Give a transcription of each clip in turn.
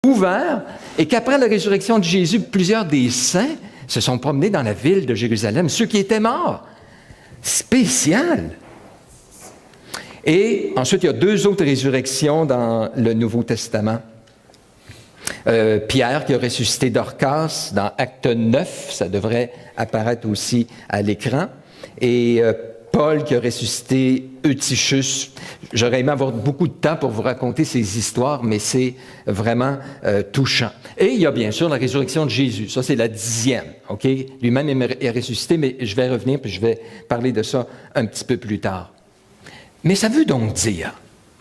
ouvert et qu'après la résurrection de Jésus, plusieurs des saints se sont promenés dans la ville de Jérusalem, ceux qui étaient morts. Spécial! Et ensuite, il y a 2 autres résurrections dans le Nouveau Testament. Pierre qui a ressuscité Dorcas dans Acte 9, ça devrait apparaître aussi à l'écran. Et Paul qui a ressuscité Eutychus. J'aurais aimé avoir beaucoup de temps pour vous raconter ces histoires, mais c'est vraiment touchant. Et il y a bien sûr la résurrection de Jésus. Ça, c'est la 10e. OK? Lui-même est ressuscité, mais je vais revenir puis je vais parler de ça un petit peu plus tard. Mais ça veut donc dire,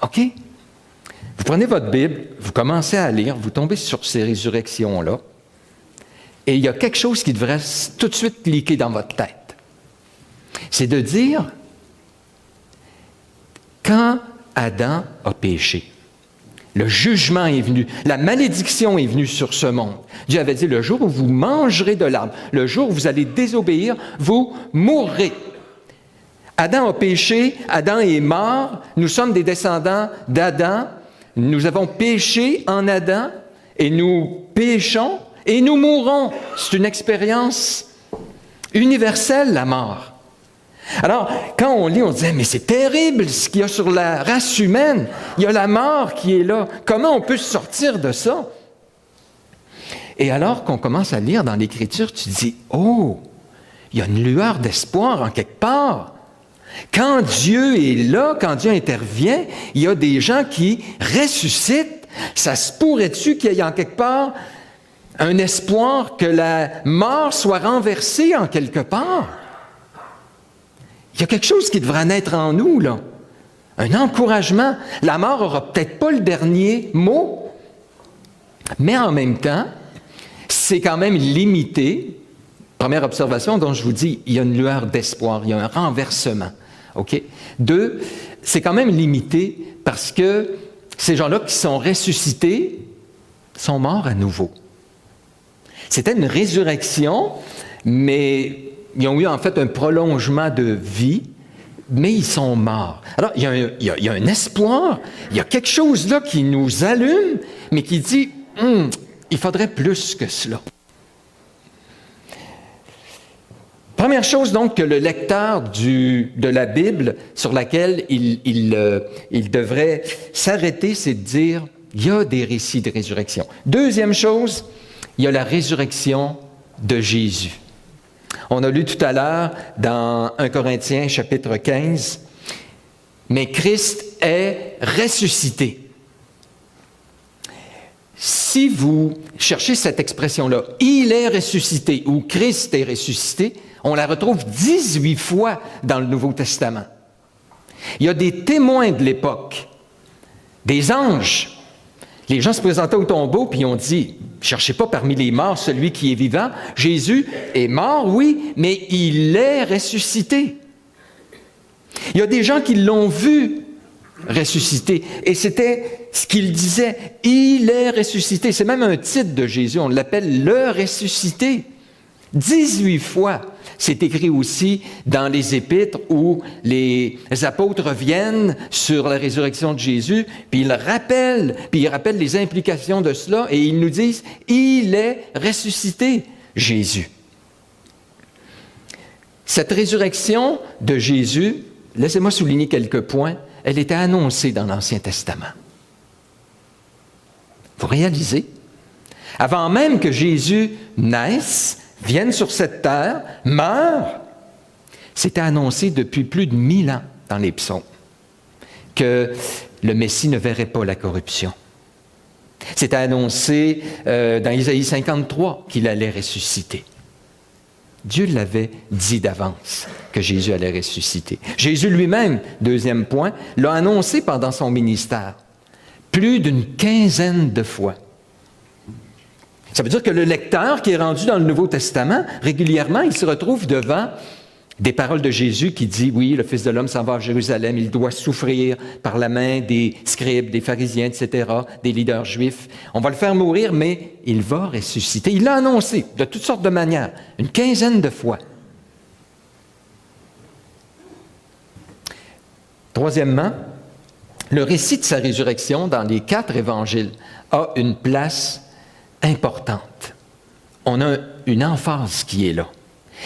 OK? Vous prenez votre Bible, vous commencez à lire, vous tombez sur ces résurrections-là, et il y a quelque chose qui devrait tout de suite cliquer dans votre tête. C'est de dire, quand Adam a péché, le jugement est venu, la malédiction est venue sur ce monde. Dieu avait dit, le jour où vous mangerez de l'arbre, le jour où vous allez désobéir, vous mourrez. Adam a péché, Adam est mort, nous sommes des descendants d'Adam, nous avons péché en Adam et nous péchons et nous mourrons. C'est une expérience universelle, la mort. Alors, quand on lit, on se dit, mais c'est terrible ce qu'il y a sur la race humaine. Il y a la mort qui est là. Comment on peut sortir de ça? Et alors qu'on commence à lire dans l'Écriture, tu te dis, oh, il y a une lueur d'espoir en quelque part. Quand Dieu est là, quand Dieu intervient, il y a des gens qui ressuscitent. Ça se pourrait-tu qu'il y ait en quelque part un espoir que la mort soit renversée en quelque part? Il y a quelque chose qui devrait naître en nous, là. Un encouragement. La mort n'aura peut-être pas le dernier mot, mais en même temps, c'est quand même limité. Première observation dont je vous dis, il y a une lueur d'espoir, il y a un renversement. OK? 2, c'est quand même limité parce que ces gens-là qui sont ressuscités sont morts à nouveau. C'était une résurrection, mais ils ont eu en fait un prolongement de vie, mais ils sont morts. Alors, il y a un espoir, il y a quelque chose là qui nous allume, mais qui dit, il faudrait plus que cela. Première chose donc que le lecteur de la Bible sur laquelle il devrait s'arrêter, c'est de dire, il y a des récits de résurrection. Deuxième chose, il y a la résurrection de Jésus. On a lu tout à l'heure dans 1 Corinthiens chapitre 15, « Mais Christ est ressuscité ». Si vous cherchez cette expression-là, « il est ressuscité » ou « Christ est ressuscité », on la retrouve 18 fois dans le Nouveau Testament. Il y a des témoins de l'époque, des anges. Les gens se présentaient au tombeau puis ils ont dit, « Cherchez pas parmi les morts celui qui est vivant. Jésus est mort, oui, mais il est ressuscité. » Il y a des gens qui l'ont vu ressuscité. Et c'était ce qu'il disait, « Il est ressuscité ». C'est même un titre de Jésus, on l'appelle « le ressuscité ». 18 fois. C'est écrit aussi dans les Épîtres où les apôtres reviennent sur la résurrection de Jésus, puis ils rappellent les implications de cela, et ils nous disent, « Il est ressuscité, Jésus ». Cette résurrection de Jésus, laissez-moi souligner quelques points, elle était annoncée dans l'Ancien Testament. Vous réalisez? Avant même que Jésus naisse, vienne sur cette terre, meure, c'était annoncé depuis plus de 1000 ans dans les psaumes que le Messie ne verrait pas la corruption. C'était annoncé dans Isaïe 53 qu'il allait ressusciter. Dieu l'avait dit d'avance que Jésus allait ressusciter. Jésus lui-même, deuxième point, l'a annoncé pendant son ministère, plus d'une quinzaine de fois. Ça veut dire que le lecteur qui est rendu dans le Nouveau Testament, régulièrement, il se retrouve devant des paroles de Jésus qui dit, oui, le Fils de l'homme s'en va à Jérusalem, il doit souffrir par la main des scribes, des pharisiens, etc., des leaders juifs. On va le faire mourir, mais il va ressusciter. Il l'a annoncé de toutes sortes de manières, une quinzaine de fois. Troisièmement, le récit de sa résurrection dans les 4 évangiles, a une place importante. On a une emphase qui est là.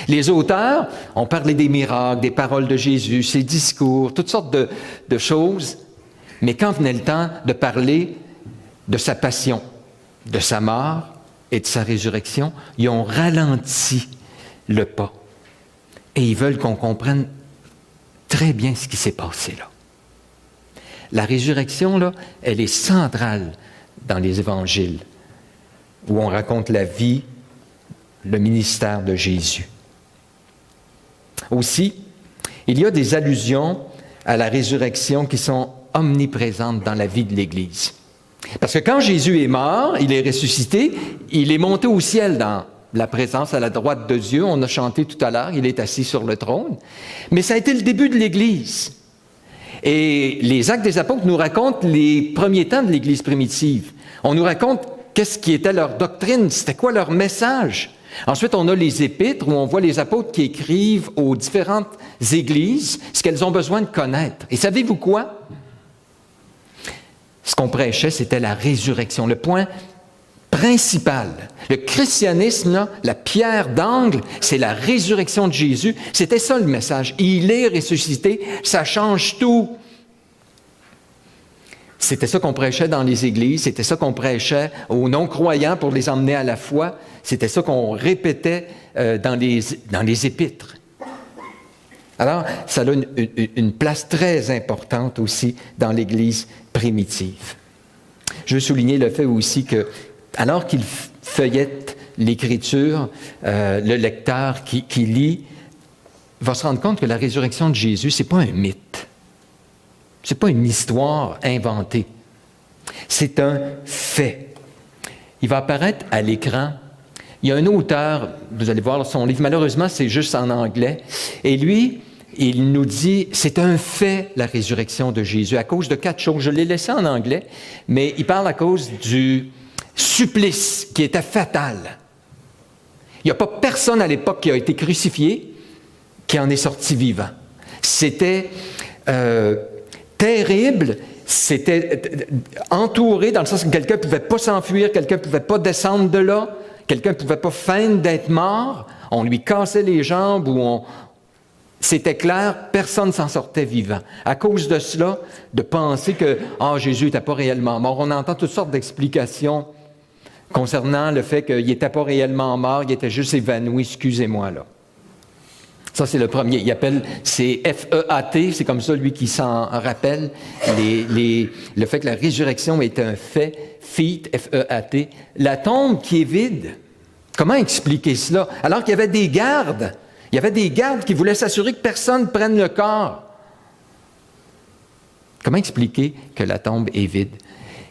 Les auteurs ont parlé des miracles, des paroles de Jésus, ses discours, toutes sortes de choses, mais quand venait le temps de parler de sa passion, de sa mort et de sa résurrection, ils ont ralenti le pas. Et ils veulent qu'on comprenne très bien ce qui s'est passé là. La résurrection, là, elle est centrale dans les évangiles, où on raconte la vie, le ministère de Jésus. Aussi, il y a des allusions à la résurrection qui sont omniprésentes dans la vie de l'Église. Parce que quand Jésus est mort, il est ressuscité, il est monté au ciel dans la présence à la droite de Dieu. On a chanté tout à l'heure, il est assis sur le trône. Mais ça a été le début de l'Église. Et les Actes des Apôtres nous racontent les premiers temps de l'Église primitive. On nous raconte qu'est-ce qui était leur doctrine, c'était quoi leur message. Ensuite, on a les épîtres où on voit les apôtres qui écrivent aux différentes églises ce qu'elles ont besoin de connaître. Et savez-vous quoi? Ce qu'on prêchait, c'était la résurrection, le point principal. Le christianisme, là, la pierre d'angle, c'est la résurrection de Jésus. C'était ça le message. Il est ressuscité, ça change tout. C'était ça qu'on prêchait dans les églises, c'était ça qu'on prêchait aux non-croyants pour les emmener à la foi, c'était ça qu'on répétait dans les épîtres. Alors, ça a une place très importante aussi dans l'Église primitive. Je veux souligner le fait aussi que, alors qu'il feuillette l'Écriture, le lecteur qui lit va se rendre compte que la résurrection de Jésus, ce n'est pas un mythe. Ce n'est pas une histoire inventée. C'est un fait. Il va apparaître à l'écran. Il y a un auteur, vous allez voir son livre, malheureusement, c'est juste en anglais. Et lui, il nous dit, c'est un fait, la résurrection de Jésus, à cause de 4 choses. Je l'ai laissé en anglais, mais il parle à cause du supplice qui était fatal. Il n'y a pas personne à l'époque qui a été crucifié qui en est sorti vivant. C'était terrible, c'était entouré dans le sens que quelqu'un ne pouvait pas s'enfuir, quelqu'un ne pouvait pas descendre de là, quelqu'un ne pouvait pas feindre d'être mort, on lui cassait les jambes ou c'était clair, personne ne s'en sortait vivant. À cause de cela, de penser que Jésus n'était pas réellement mort, on entend toutes sortes d'explications concernant le fait qu'il n'était pas réellement mort, il était juste évanoui, excusez-moi là. Ça, c'est le premier. Il appelle, c'est F-E-A-T, c'est comme ça, lui, qui s'en rappelle. Le fait que la résurrection est un fait, feet, F-E-A-T. La tombe qui est vide, comment expliquer cela? Alors qu'il y avait des gardes. Il y avait des gardes qui voulaient s'assurer que personne ne prenne le corps. Comment expliquer que la tombe est vide?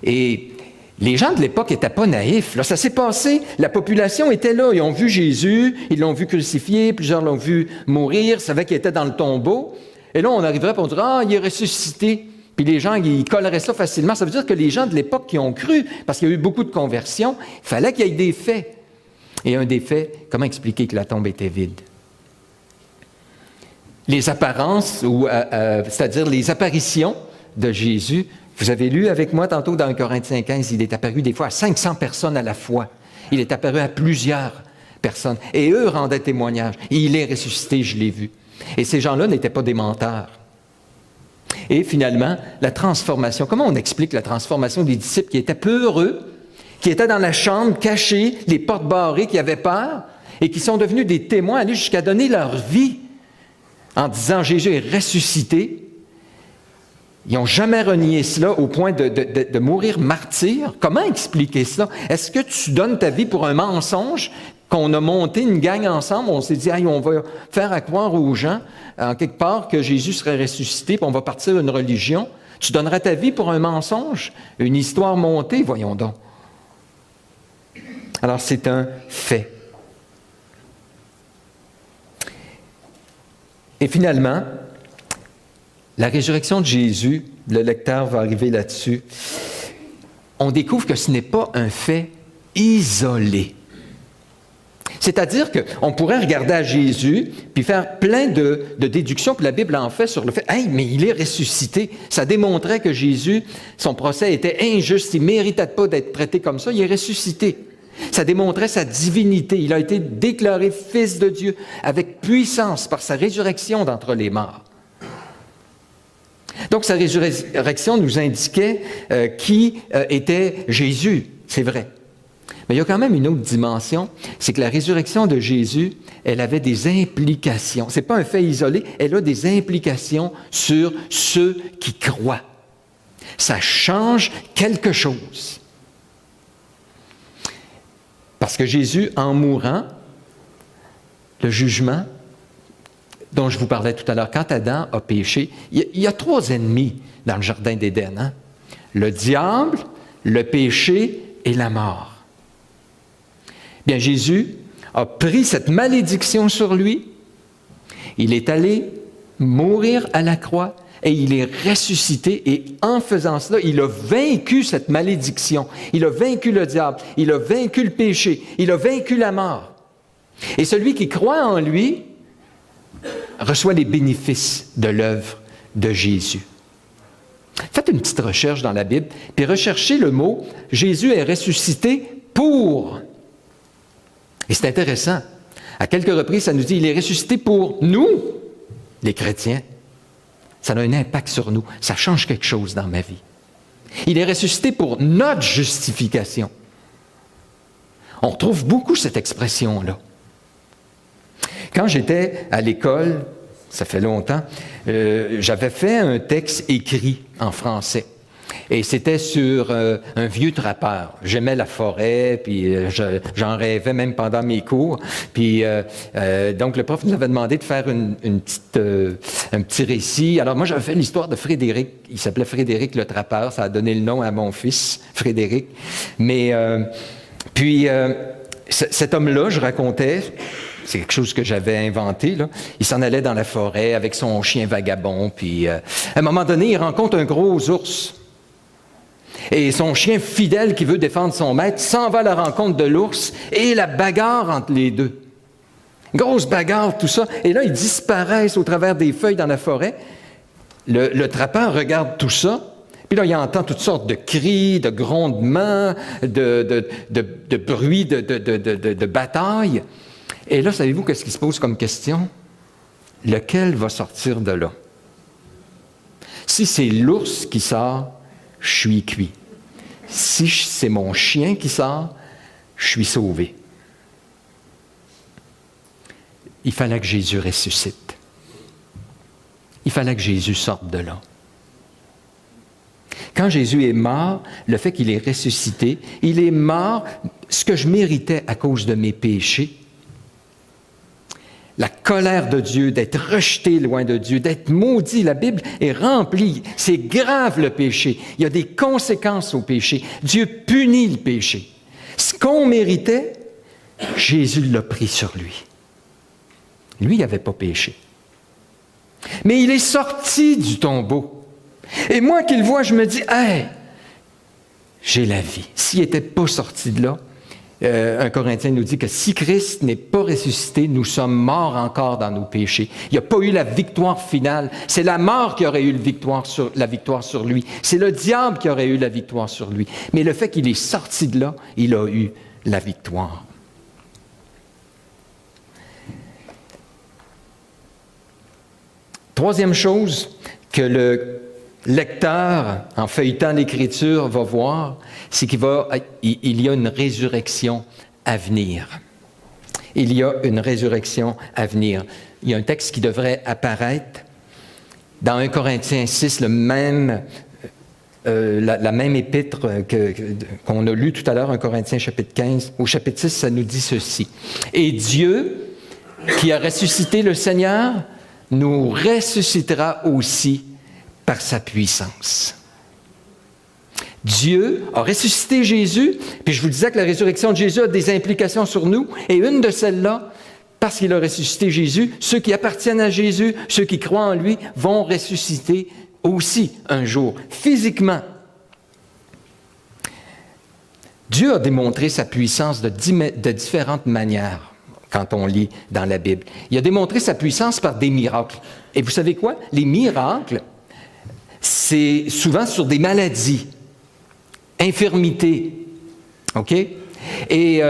Et les gens de l'époque n'étaient pas naïfs. Là, ça s'est passé, la population était là. Ils ont vu Jésus, ils l'ont vu crucifié, plusieurs l'ont vu mourir, savaient qu'il était dans le tombeau. Et là, on arriverait et on dirait, il est ressuscité. Puis les gens, ils colleraient ça facilement. Ça veut dire que les gens de l'époque qui ont cru, parce qu'il y a eu beaucoup de conversions, il fallait qu'il y ait des faits. Et un des faits, comment expliquer que la tombe était vide? Les apparences, c'est-à-dire les apparitions de Jésus. Vous avez lu avec moi tantôt dans Corinthiens 15, il est apparu des fois à 500 personnes à la fois. Il est apparu à plusieurs personnes. Et eux rendaient témoignage. Il est ressuscité, je l'ai vu. Et ces gens-là n'étaient pas des menteurs. Et finalement, la transformation. Comment on explique la transformation des disciples qui étaient peureux, qui étaient dans la chambre, cachés, les portes barrées, qui avaient peur, et qui sont devenus des témoins, allés jusqu'à donner leur vie en disant « Jésus est ressuscité ». Ils n'ont jamais renié cela au point de mourir martyr. Comment expliquer cela? Est-ce que tu donnes ta vie pour un mensonge qu'on a monté une gang ensemble? On s'est dit, on va faire à croire aux gens, en quelque part, que Jésus serait ressuscité, puis on va partir d'une religion. Tu donnerais ta vie pour un mensonge? Une histoire montée, voyons donc. Alors, c'est un fait. Et finalement, la résurrection de Jésus, le lecteur va arriver là-dessus, on découvre que ce n'est pas un fait isolé. C'est-à-dire qu'on pourrait regarder à Jésus puis faire plein de déductions, puis la Bible en fait sur le fait « Hey, mais il est ressuscité ». Ça démontrait que Jésus, son procès était injuste, il ne méritait pas d'être traité comme ça, il est ressuscité. Ça démontrait sa divinité. Il a été déclaré Fils de Dieu avec puissance par sa résurrection d'entre les morts. Donc, sa résurrection nous indiquait qui était Jésus, c'est vrai. Mais il y a quand même une autre dimension, c'est que la résurrection de Jésus, elle avait des implications. Ce n'est pas un fait isolé, elle a des implications sur ceux qui croient. Ça change quelque chose. Parce que Jésus, en mourant, le jugement dont je vous parlais tout à l'heure, quand Adam a péché, il y a 3 ennemis dans le jardin d'Éden. Hein? Le diable, le péché et la mort. Bien, Jésus a pris cette malédiction sur lui. Il est allé mourir à la croix et il est ressuscité. Et en faisant cela, il a vaincu cette malédiction. Il a vaincu le diable. Il a vaincu le péché. Il a vaincu la mort. Et celui qui croit en lui reçoit les bénéfices de l'œuvre de Jésus. Faites une petite recherche dans la Bible, puis recherchez le mot « Jésus est ressuscité pour ». Et c'est intéressant. À quelques reprises, ça nous dit « Il est ressuscité pour nous, les chrétiens ». Ça a un impact sur nous. Ça change quelque chose dans ma vie. Il est ressuscité pour notre justification. On retrouve beaucoup cette expression-là. Quand j'étais à l'école, ça fait longtemps, j'avais fait un texte écrit en français. Et c'était sur un vieux trappeur. J'aimais la forêt, puis j'en rêvais même pendant mes cours. Puis donc le prof nous avait demandé de faire un petit récit. Alors moi, j'avais fait l'histoire de Frédéric. Il s'appelait Frédéric le trappeur. Ça a donné le nom à mon fils, Frédéric. Mais puis cet homme-là, je racontais... C'est quelque chose que j'avais inventé, là. Il s'en allait dans la forêt avec son chien vagabond, puis à un moment donné, il rencontre un gros ours. Et son chien fidèle qui veut défendre son maître s'en va à la rencontre de l'ours et la bagarre entre les deux. Grosse bagarre, tout ça. Et là, ils disparaissent au travers des feuilles dans la forêt. Le trappeur regarde tout ça. Puis là, il entend toutes sortes de cris, de grondements, de bruits de bataille. Et là, savez-vous qu'est-ce qui se pose comme question? Lequel va sortir de là? Si c'est l'ours qui sort, je suis cuit. Si c'est mon chien qui sort, je suis sauvé. Il fallait que Jésus ressuscite. Il fallait que Jésus sorte de là. Quand Jésus est mort, le fait qu'il est ressuscité, il est mort, ce que je méritais à cause de mes péchés, la colère de Dieu, d'être rejeté loin de Dieu, d'être maudit. La Bible est remplie. C'est grave le péché. Il y a des conséquences au péché. Dieu punit le péché. Ce qu'on méritait, Jésus l'a pris sur lui. Lui, il n'avait pas péché. Mais il est sorti du tombeau. Et moi qui le vois, je me dis, hey, j'ai la vie. S'il n'était pas sorti de là, 1 Corinthien nous dit que si Christ n'est pas ressuscité, nous sommes morts encore dans nos péchés. Il n'y a pas eu la victoire finale. C'est la mort qui aurait eu la victoire sur lui. C'est le diable qui aurait eu la victoire sur lui. Mais le fait qu'il est sorti de là, il a eu la victoire. Troisième chose que le lecteur, en feuilletant l'Écriture, va voir, c'est qu'il y a une résurrection à venir. Il y a une résurrection à venir. Il y a un texte qui devrait apparaître dans 1 Corinthiens 6, la même épître qu'on a lu tout à l'heure, 1 Corinthiens chapitre 15. Au chapitre 6, ça nous dit ceci. « Et Dieu, qui a ressuscité le Seigneur, nous ressuscitera aussi par sa puissance. » Dieu a ressuscité Jésus, puis je vous disais que la résurrection de Jésus a des implications sur nous, et une de celles-là, parce qu'il a ressuscité Jésus, ceux qui appartiennent à Jésus, ceux qui croient en lui, vont ressusciter aussi un jour, physiquement. Dieu a démontré sa puissance de différentes manières. quand on lit dans la Bible. Il a démontré sa puissance par des miracles. Et vous savez quoi? Les miracles, c'est souvent sur des maladies, infirmités. OK? Et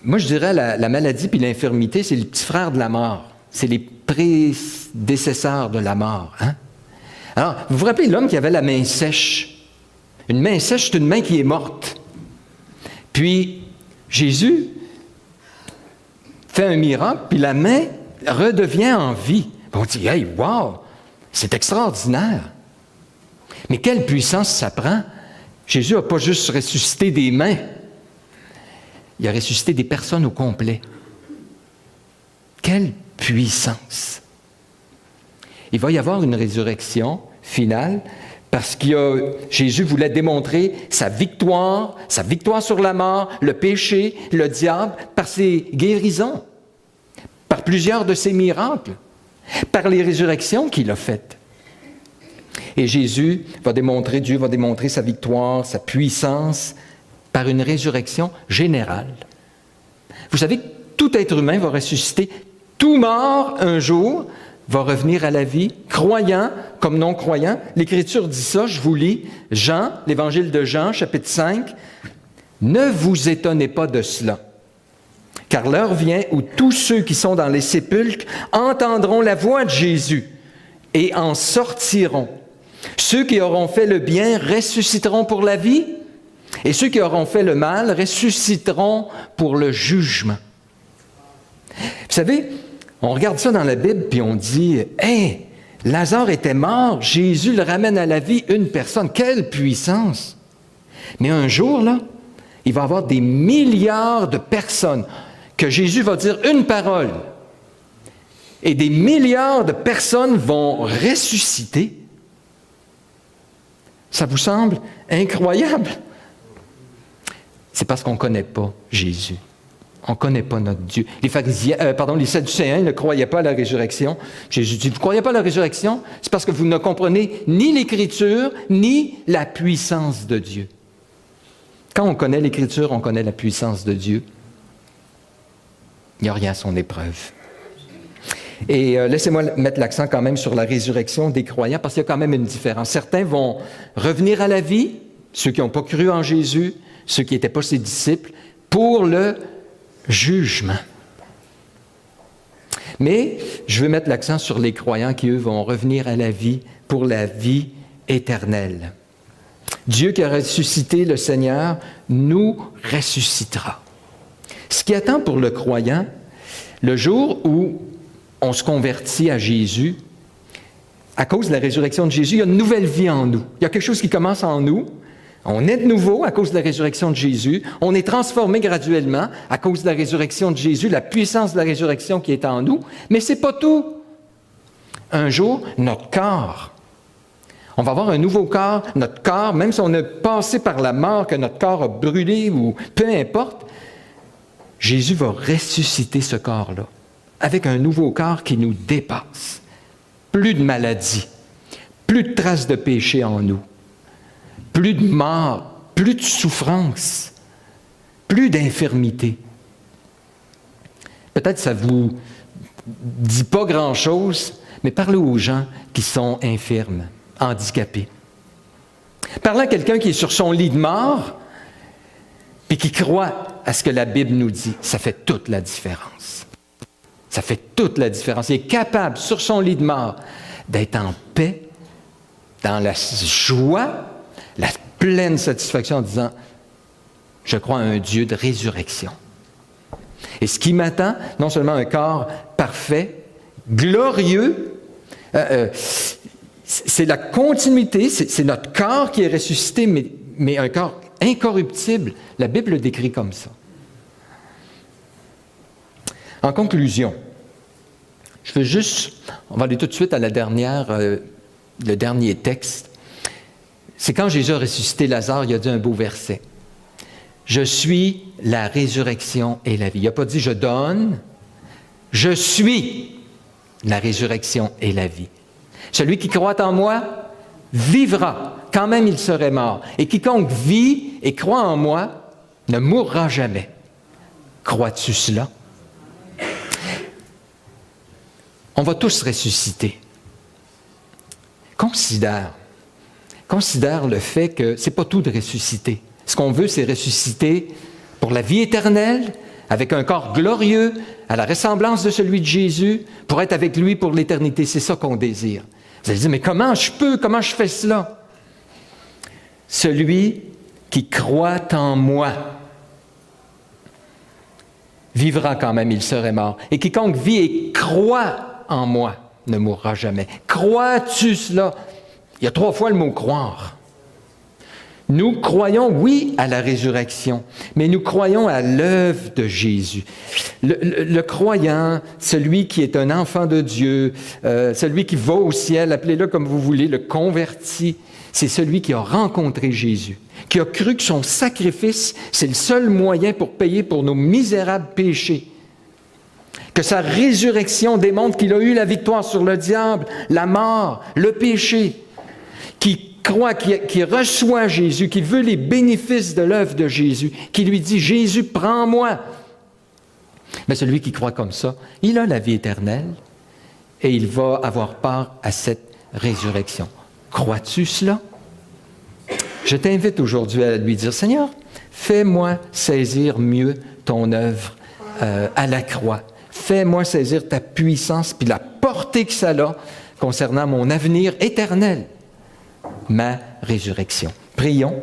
moi, je dirais la maladie puis l'infirmité, c'est le petit frère de la mort. C'est les prédécesseurs de la mort. Hein? Alors, vous vous rappelez l'homme qui avait la main sèche? Une main sèche, c'est une main qui est morte. Puis, Jésus fait un miracle, puis la main redevient en vie. On dit, hey, wow, c'est extraordinaire. Mais quelle puissance ça prend? Jésus n'a pas juste ressuscité des mains, il a ressuscité des personnes au complet. Quelle puissance! Il va y avoir une résurrection finale parce que Jésus voulait démontrer sa victoire sur la mort, le péché, le diable, par ses guérisons, par plusieurs de ses miracles, par les résurrections qu'il a faites. Et Jésus va démontrer, Dieu va démontrer sa victoire, sa puissance, par une résurrection générale. Vous savez, tout être humain va ressusciter, tout mort un jour va revenir à la vie, croyant comme non-croyant. L'Écriture dit ça, je vous lis, Jean, l'Évangile de Jean, chapitre 5, « Ne vous étonnez pas de cela, car l'heure vient où tous ceux qui sont dans les sépulcres entendront la voix de Jésus et en sortiront. Ceux qui auront fait le bien ressusciteront pour la vie, et ceux qui auront fait le mal ressusciteront pour le jugement. » Vous savez, on regarde ça dans la Bible, puis on dit, « Hey, Lazare était mort, Jésus le ramène à la vie, une personne. Quelle puissance! » Mais un jour, là, il va y avoir des milliards de personnes que Jésus va dire une parole. Et des milliards de personnes vont ressusciter. Ça vous semble incroyable? C'est parce qu'on ne connaît pas Jésus. On ne connaît pas notre Dieu. Les Sadducéens ne croyaient pas à la résurrection. Jésus dit, vous ne croyez pas à la résurrection? C'est parce que vous ne comprenez ni l'Écriture, ni la puissance de Dieu. Quand on connaît l'Écriture, on connaît la puissance de Dieu. Il n'y a rien à son épreuve. Et laissez-moi mettre l'accent quand même sur la résurrection des croyants, parce qu'il y a quand même une différence. Certains vont revenir à la vie, ceux qui n'ont pas cru en Jésus, ceux qui n'étaient pas ses disciples, pour le jugement. Mais je veux mettre l'accent sur les croyants qui, eux, vont revenir à la vie pour la vie éternelle. Dieu qui a ressuscité le Seigneur nous ressuscitera. Ce qui attend pour le croyant, le jour où on se convertit à Jésus, à cause de la résurrection de Jésus, il y a une nouvelle vie en nous. Il y a quelque chose qui commence en nous. On est de nouveau à cause de la résurrection de Jésus. On est transformé graduellement à cause de la résurrection de Jésus, la puissance de la résurrection qui est en nous. Mais ce n'est pas tout. Un jour, notre corps, on va avoir un nouveau corps. Notre corps, même si on a passé par la mort, que notre corps a brûlé ou peu importe, Jésus va ressusciter ce corps-là avec un nouveau corps qui nous dépasse. Plus de maladies, plus de traces de péché en nous. Plus de mort, plus de souffrance, plus d'infirmité. Peut-être que ça ne vous dit pas grand-chose, mais parlez aux gens qui sont infirmes, handicapés. Parlez à quelqu'un qui est sur son lit de mort, puis qui croit à ce que la Bible nous dit. Ça fait toute la différence. Ça fait toute la différence. Il est capable, sur son lit de mort, d'être en paix, dans la joie, la pleine satisfaction en disant « Je crois à un Dieu de résurrection. » Et ce qui m'attend, non seulement un corps parfait, glorieux, c'est la continuité, c'est notre corps qui est ressuscité, mais un corps incorruptible. La Bible le décrit comme ça. En conclusion, je veux juste, on va aller tout de suite à le dernier texte. C'est quand Jésus a ressuscité Lazare, il a dit un beau verset. « Je suis la résurrection et la vie. » Il n'a pas dit « je donne »,« je suis la résurrection et la vie. » Celui qui croit en moi vivra, quand même il serait mort. Et quiconque vit et croit en moi ne mourra jamais. Crois-tu cela? On va tous ressusciter. Considère le fait que ce n'est pas tout de ressusciter. Ce qu'on veut, c'est ressusciter pour la vie éternelle, avec un corps glorieux, à la ressemblance de celui de Jésus, pour être avec lui pour l'éternité. C'est ça qu'on désire. Vous allez dire, mais comment je fais cela? Celui qui croit en moi vivra quand même, il serait mort. Et quiconque vit et croit en moi ne mourra jamais. Crois-tu cela? Il y a 3 fois le mot « croire ». Nous croyons, oui, à la résurrection, mais nous croyons à l'œuvre de Jésus. Le croyant, celui qui est un enfant de Dieu, celui qui va au ciel, appelez-le comme vous voulez, le converti, c'est celui qui a rencontré Jésus, qui a cru que son sacrifice, c'est le seul moyen pour payer pour nos misérables péchés. Que sa résurrection démontre qu'il a eu la victoire sur le diable, la mort, le péché, qui croit, qui reçoit Jésus, qui veut les bénéfices de l'œuvre de Jésus, qui lui dit « Jésus, prends-moi ». Mais celui qui croit comme ça, il a la vie éternelle et il va avoir part à cette résurrection. Crois-tu cela? Je t'invite aujourd'hui à lui dire « Seigneur, fais-moi saisir mieux ton œuvre à la croix. Fais-moi saisir ta puissance puis la portée que ça a concernant mon avenir éternel. » Ma résurrection. Prions.